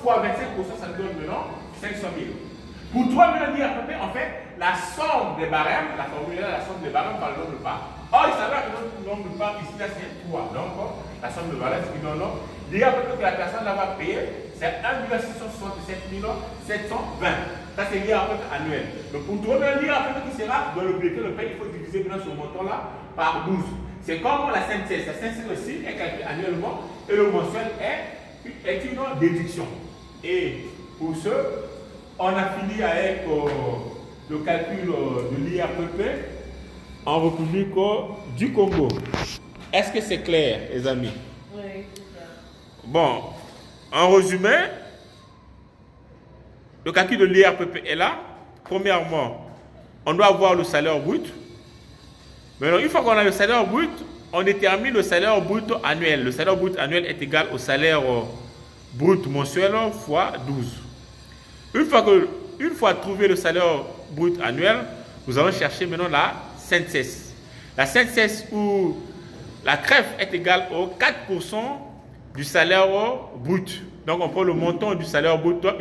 fois 25%, ça nous donne maintenant 500 000. Pour toi, maintenant, l'IRPP, en fait, la somme des barèmes, la formule là, la somme des barèmes par le nombre de parts. Or, il s'avère que notre nombre de parts ici, là, c'est 3. Donc, la somme de barèmes, c'est qui donne l'IRPP que la personne là va payer, c'est 1 667 720. Ça, c'est l'IRPP annuel. Donc, pour trouver l'IRPP qui sera dans le bulletin de paie, il faut diviser maintenant ce montant-là par 12. C'est comme la CNCS. La CNCS aussi est calculée annuellement et le mensuel est une déduction. Et pour ce, on a fini avec le calcul de l'IRPP en République du Congo. Est-ce que c'est clair, les amis? Oui, c'est clair. Bon, en résumé, le calcul de l'IRPP est là. Premièrement, on doit avoir le salaire brut. Maintenant, une fois qu'on a le salaire brut, on détermine le salaire brut annuel. Le salaire brut annuel est égal au salaire brut mensuel fois 12. Une fois trouvé le salaire brut annuel, nous allons chercher maintenant la CNCS. La CNCS où la CREF est égale au 4% du salaire brut. Donc on prend le montant du salaire brut, fois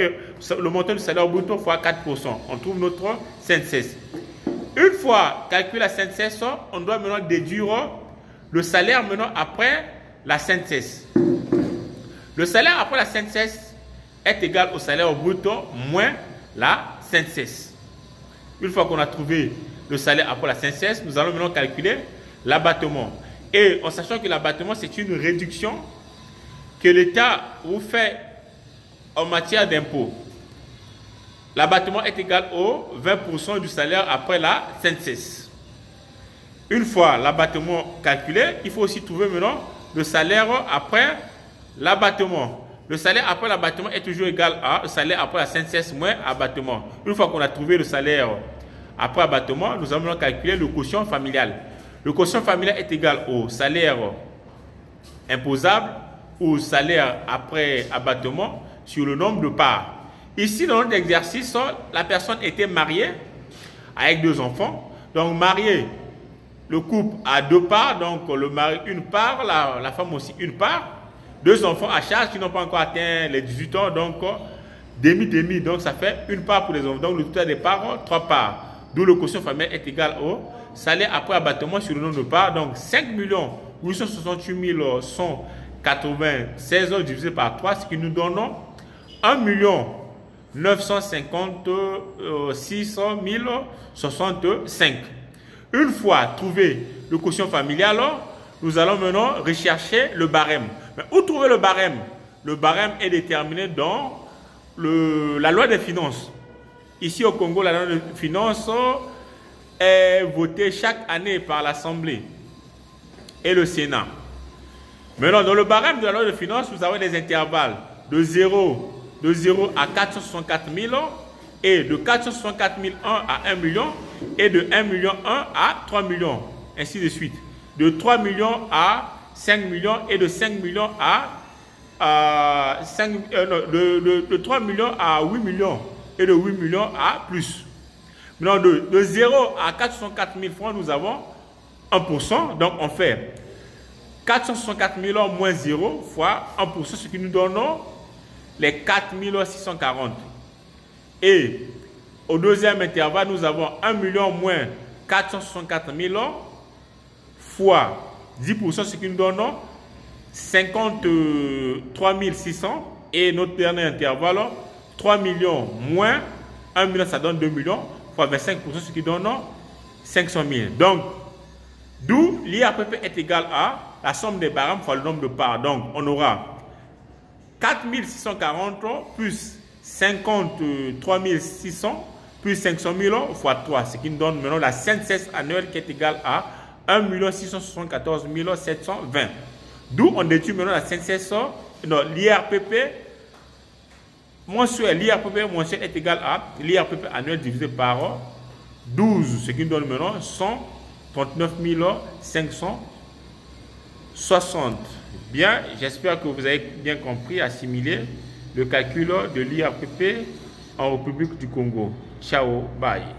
4%. On trouve notre CNCS. Une fois calculé la CNCS, on doit maintenant déduire le salaire maintenant après la CNCS. Le salaire après la CNCS est égal au salaire brut moins la CNCS. Une fois qu'on a trouvé le salaire après la CNCS, nous allons maintenant calculer l'abattement. Et en sachant que l'abattement, c'est une réduction que l'État vous fait en matière d'impôt. L'abattement est égal au 20% du salaire après la CNCS. Une fois l'abattement calculé, il faut aussi trouver maintenant le salaire après l'abattement. Le salaire après l'abattement est toujours égal à le salaire après la CNCS moins abattement. Une fois qu'on a trouvé le salaire après abattement, nous allons calculer le quotient familial. Le quotient familial est égal au salaire imposable ou salaire après abattement sur le nombre de parts. Ici, dans notre exercice, la personne était mariée avec 2 enfants. Donc, marié, le couple a 2 parts. Donc, le mari, une part, la femme aussi, une part. 2 enfants à charge qui n'ont pas encore atteint les 18 ans. Donc, demi-demi. Donc, ça fait une part pour les enfants. Donc, le total des parts, 3 parts. D'où le quotient familial est égal au salaire après abattement sur le nombre de parts. Donc, 5 868 196 divisé par 3, ce qui nous donne 1 956 065. Une fois trouvé le quotient familial, nous allons maintenant rechercher le barème. Mais où trouver le barème? Le barème est déterminé dans la loi des finances. Ici au Congo, la loi des finances est votée chaque année par l'Assemblée et le Sénat. Maintenant, dans le barème de la loi des finances, nous avons des intervalles de 0 à 464 000 et de 464 001 à 1 million et de 1 million 1 à 3 millions, ainsi de suite. De 3 millions à 5 millions et de 5 millions à 3 millions à 8 millions et de 8 millions à plus. Maintenant, de 0 à 464 000 francs, nous avons 1%. Donc, on fait 464 000 moins 0 fois 1%, ce qui nous donne les 4 640. Et au deuxième intervalle, nous avons 1 million moins 464 000 fois 10%, ce qui nous donne 53 600. Et notre dernier intervalle, 3 millions moins 1 million, ça donne 2 millions, fois 25%, ce qui donne 500 000. Donc, d'où l'IRPP est égal à la somme des barèmes fois le nombre de parts. Donc, on aura 4 640 plus 53 600 plus 500 000 fois 3, ce qui nous donne maintenant la CNCS annuelle qui est égale à 1 674 720. D'où on déduit maintenant la CNCS, l'IRPP mensuel. L'IRPP mensuel est égal à l'IRPP annuel divisé par 12, ce qui nous donne maintenant 139 560. Bien, j'espère que vous avez bien compris, assimilé le calcul de l'IRPP en République du Congo. Ciao, bye.